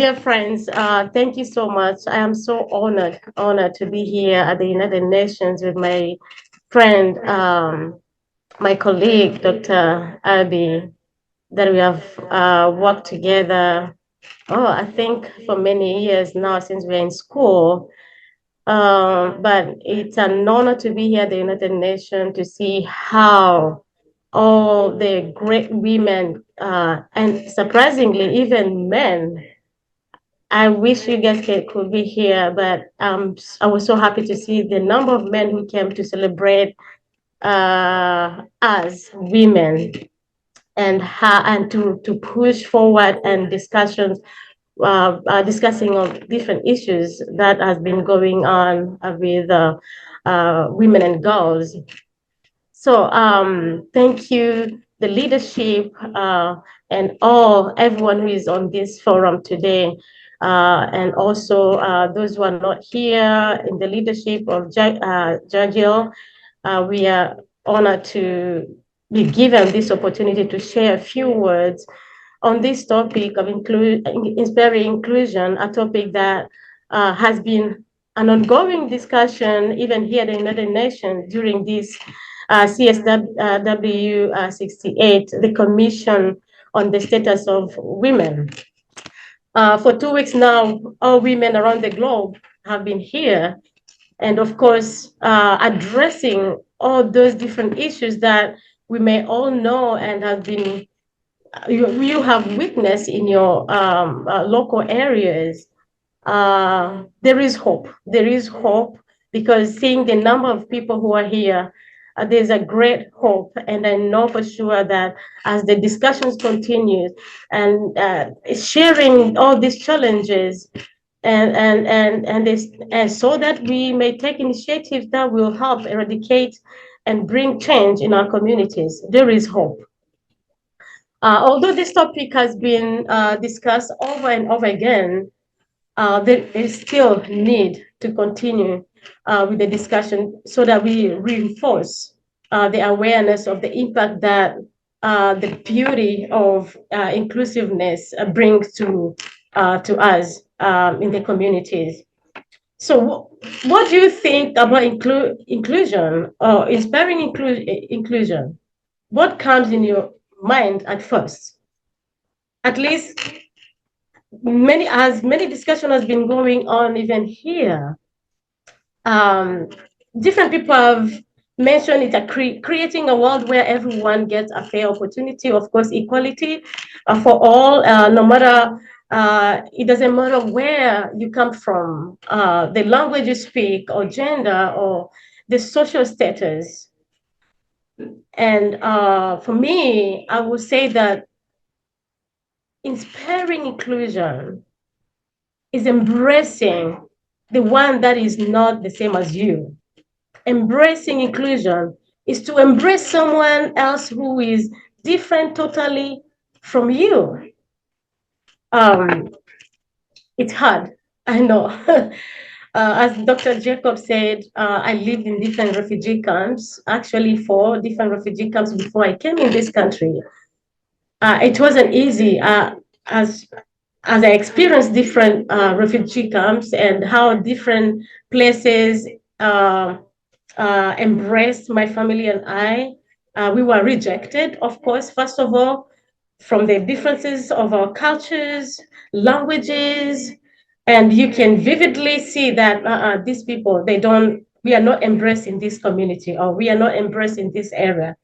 Dear friends, thank you so much. I am so honored to be here at the United Nations with my friend, my colleague, Dr. Abby, that we have worked together, I think for many years now since we're in school. But it's an honor to be here at the United Nations to see how all the great women, and surprisingly, even men, I wish you guys could be here, but I was so happy to see the number of men who came to celebrate us women and to push forward and discussing of different issues that has been going on with women and girls. So thank you, the leadership, and everyone who is on this forum today, and also those who are not here in the leadership of Jagil. We are honored to be given this opportunity to share a few words on this topic of inspiring inclusion, a topic that has been an ongoing discussion even here at the United Nations during this CSW68, the Commission on the Status of Women. For 2 weeks now, all women around the globe have been here, and of course, addressing all those different issues that we may all know and have been you have witnessed in your local areas. There is hope. There is hope because seeing the number of people who are here, there's a great hope. And I know for sure that as the discussions continue and sharing all these challenges and so that we may take initiatives that will help eradicate and bring change in our communities, there is hope. Although this topic has been discussed over and over again, there is still need to continue with the discussion so that we reinforce the awareness of the impact that the beauty of inclusiveness brings to us in the communities. So, what do you think about inclusion or inspiring inclusion? What comes in your mind at first? At least many discussion has been going on even here. Different people have mentioned it, creating a world where everyone gets a fair opportunity, of course, equality for all, no matter, it doesn't matter where you come from, the language you speak, or gender, or the social status. And for me, I would say that inspiring inclusion is embracing the one that is not the same as you. Embracing inclusion is to embrace someone else who is different totally from you. It's hard, I know. As Dr. Jacob said, I lived in different refugee camps, actually 4 different refugee camps before I came in this country. It wasn't easy as I experienced different refugee camps and how different places embraced my family and I. We were rejected, of course, first of all, from the differences of our cultures, languages, and you can vividly see that these people, we are not embraced in this community, or we are not embraced in this area.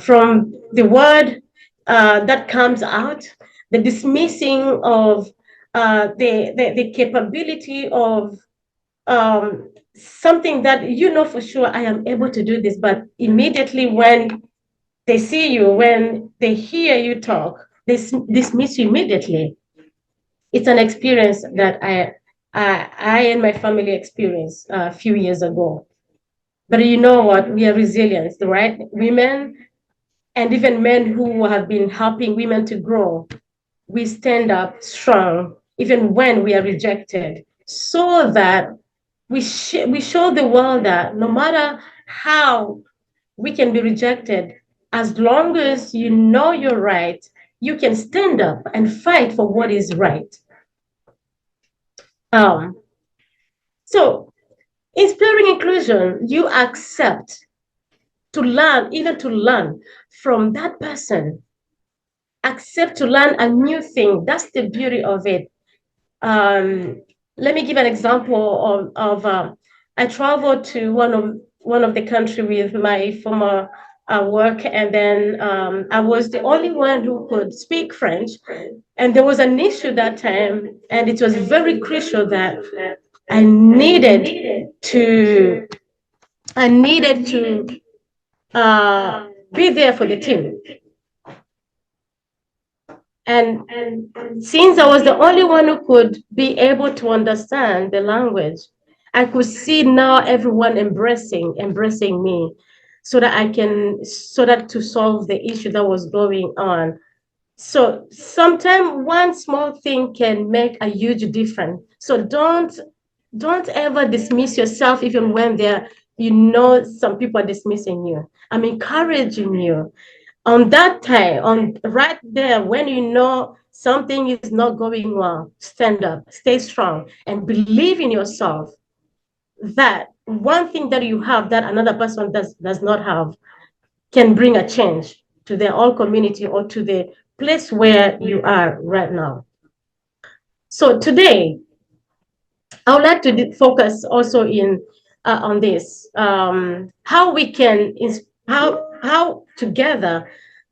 From the word that comes out, the dismissing of the capability of something that you know for sure I am able to do this, but immediately when they see you, when they hear you talk, they dismiss you immediately. It's an experience that I and my family experienced a few years ago. But you know what? We are resilient, right? Women and even men who have been helping women to grow, we stand up strong even when we are rejected, so that we show the world that no matter how we can be rejected, as long as you know you're right, you can stand up and fight for what is right. Um, so inspiring inclusion, you accept to learn, even to learn from that person, accept to learn a new thing. That's the beauty of it. Let me give an example of I traveled to one of the country with my former work, and then I was the only one who could speak French, and there was an issue that time, and it was very crucial that I needed to I needed to be there for the team. And since I was the only one who could be able to understand the language, I could see now everyone embracing me so that to solve the issue that was going on. So sometimes one small thing can make a huge difference. So don't ever dismiss yourself even when some people are dismissing you. I'm encouraging you on that time, on right there, when you know something is not going well, stand up, stay strong, and believe in yourself that one thing that you have that another person does not have can bring a change to their whole community or to the place where you are right now. So today, I would like to focus also in on this, how we can how together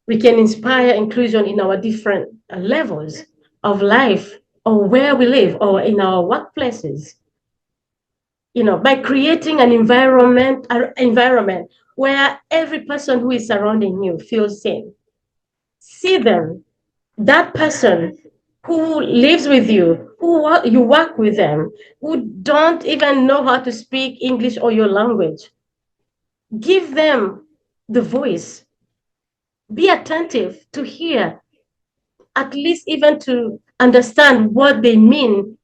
we can inspire inclusion in our different levels of life, or where we live, or in our workplaces. By creating an environment where every person who is surrounding you feels safe. See them, that person who lives with you, you work with them, who don't even know how to speak English or your language. Give them the voice. Be attentive to hear, at least even to understand what they mean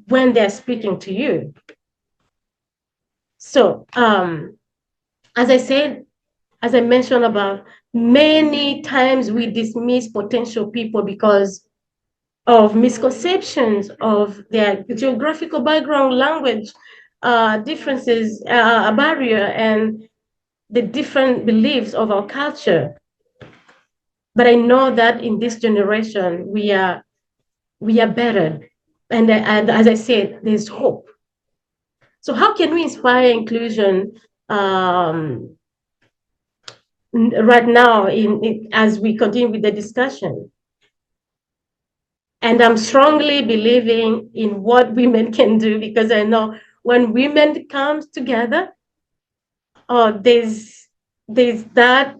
when they're speaking to you. So, as I said, as I mentioned about, many times we dismiss potential people because of misconceptions of their geographical background, language differences, a barrier, and the different beliefs of our culture. But I know that in this generation, we are better. And as I said, there's hope. So how can we inspire inclusion right now as we continue with the discussion? And I'm strongly believing in what women can do, because I know when women come together, there's that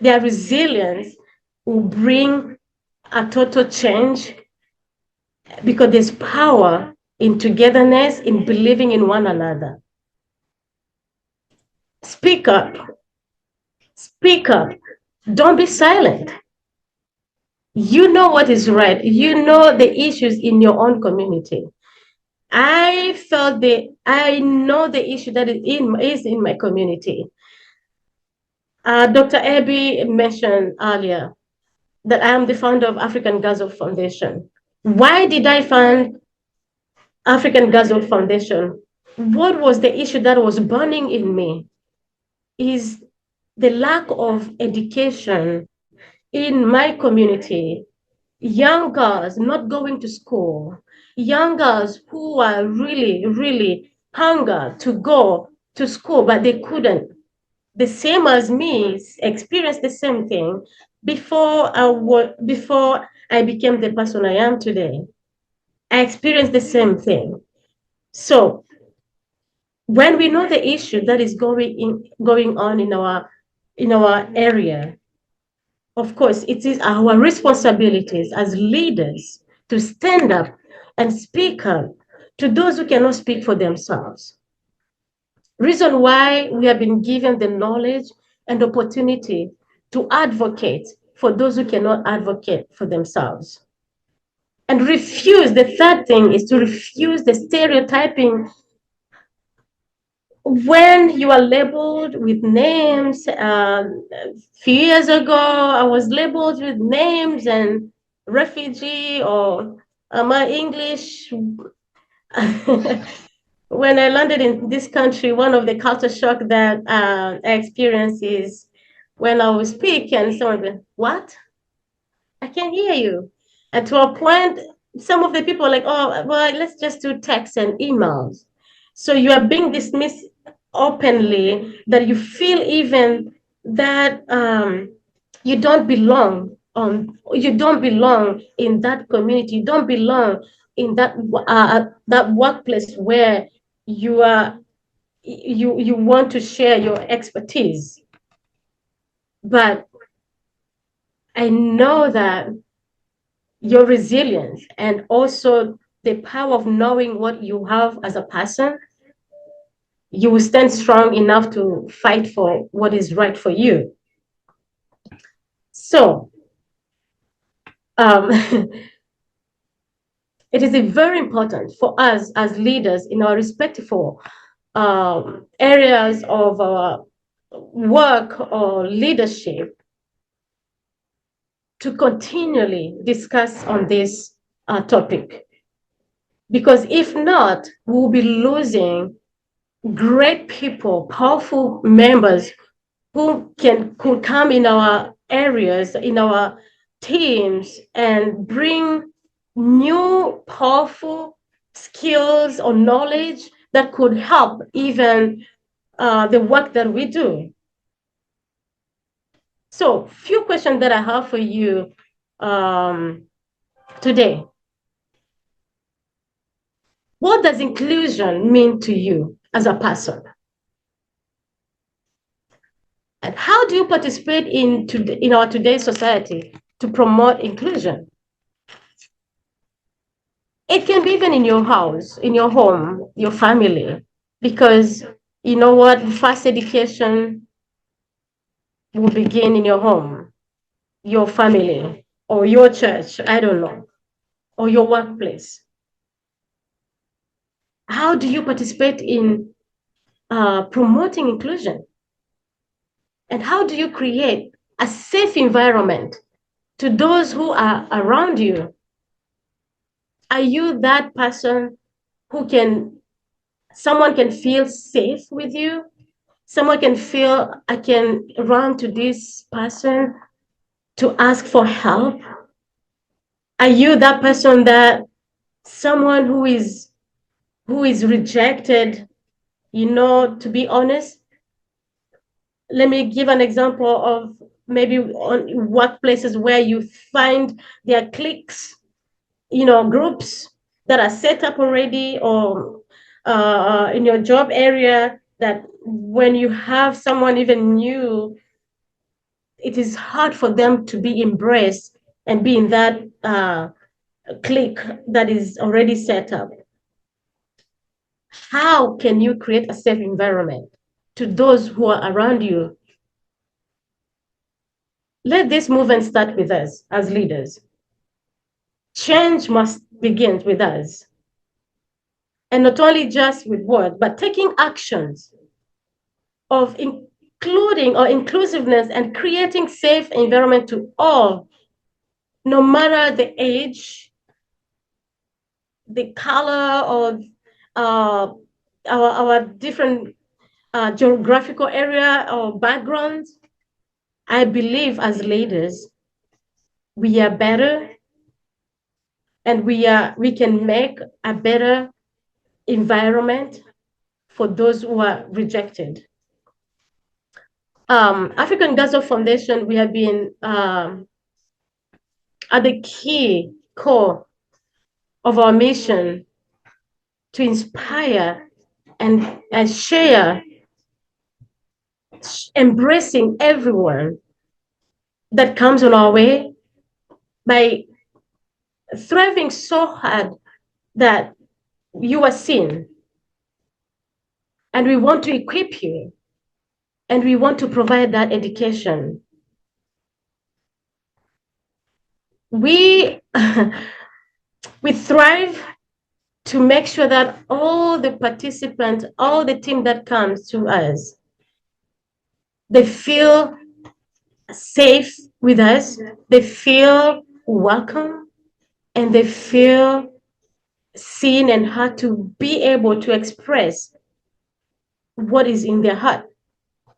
their resilience will bring a total change, because there's power in togetherness, in believing in one another. Speak up. Speak up. Don't be silent. You know what is right. You know the issues in your own community. I know the issue that is in my community. Dr. Abby mentioned earlier that I am the founder of African Girls Foundation. Why did I found African Girls Foundation? What was the issue that was burning in me? Is the lack of education in my community. Young girls not going to school, young girls who are really, really hunger to go to school, but they couldn't. The same as me, experienced the same thing before I became the person I am today. I experienced the same thing. So when we know the issue that is going on in our area, of course, it is our responsibilities as leaders to stand up and speak up to those who cannot speak for themselves. Reason why we have been given the knowledge and opportunity to advocate for those who cannot advocate for themselves. And the third thing is to refuse the stereotyping. When you are labeled with names, a few years ago, I was labeled with names and refugee, or my English When I landed in this country, one of the culture shock that I experienced is when I would speak and someone would be, what? I can't hear you. And to a point, some of the people are like, oh, well, let's just do text and emails. So you are being dismissed openly that you feel even that you don't belong in that community. You don't belong in that workplace where you want to share your expertise. But I know that your resilience and also the power of knowing what you have as a person, you will stand strong enough to fight for what is right for you. So it is very important for us as leaders in our respective areas of our work or leadership to continually discuss on this topic. Because if not, we'll be losing great people, powerful members who could come in our areas, in our teams, and bring new powerful skills or knowledge that could help even the work that we do. So, few questions that I have for you today. What does inclusion mean to you as a person? And how do you participate in our today's society to promote inclusion? It can be even in your house, in your home, your family, because you know what? First education will begin in your home, your family, or your church, I don't know, or your workplace. How do you participate in promoting inclusion? And how do you create a safe environment to those who are around you? Are you that person who someone can feel safe with you? Someone can feel, I can run to this person to ask for help? Are you that person that someone who is rejected, to be honest? Let me give an example of maybe on workplaces where you find there are cliques, groups that are set up already, or in your job area, that when you have someone even new, it is hard for them to be embraced and be in that clique that is already set up. How can you create a safe environment to those who are around you? Let this movement start with us as leaders. Change must begin with us. And not only just with words, but taking actions of including or inclusiveness and creating safe environment to all, no matter the age, the color of our different geographical area or backgrounds. I believe as leaders, we are better, and we can make a better environment for those who are rejected. African Gaza Foundation, we have been at the key core of our mission to inspire and share, embracing everyone that comes on our way, by thriving so hard that you are seen. And we want to equip you, and we want to provide that education. We we thrive to make sure that all the participants, all the team that comes to us, they feel safe with us, they feel welcome, and they feel seen and heard to be able to express what is in their heart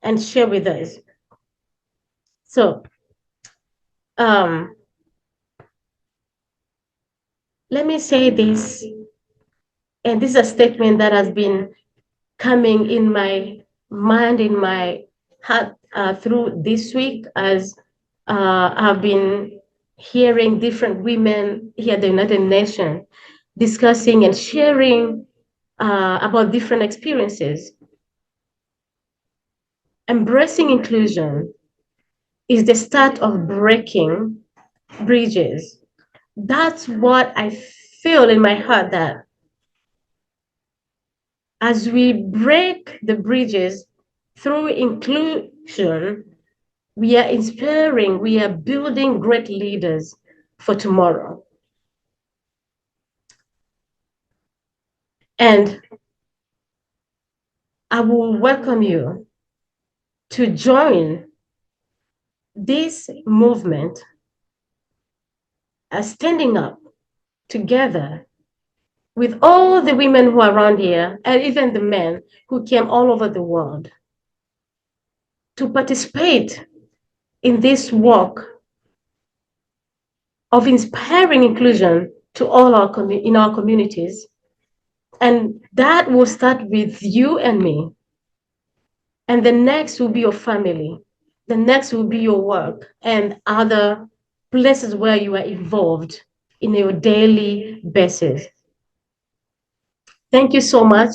and share with us. So let me say this, and this is a statement that has been coming in my mind, in my heart through this week, as I've been hearing different women here at the United Nations discussing and sharing about different experiences. Embracing inclusion is the start of breaking bridges. That's what I feel in my heart, that as we break the bridges through inclusion, we are inspiring, we are building great leaders for tomorrow. And I will welcome you to join this movement, standing up together with all the women who are around here, and even the men who came all over the world to participate in this work of inspiring inclusion to all in our communities. And that will start with you and me. And the next will be your family. The next will be your work and other places where you are involved in your daily basis. Thank you so much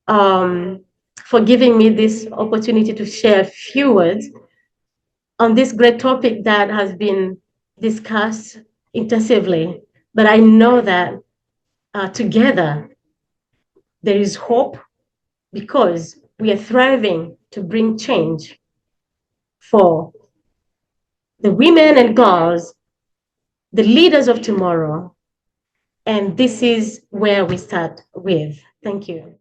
for giving me this opportunity to share a few words on this great topic that has been discussed intensively. But I know that together there is hope, because we are thriving to bring change for the women and girls, the leaders of tomorrow. And this is where we start with. Thank you.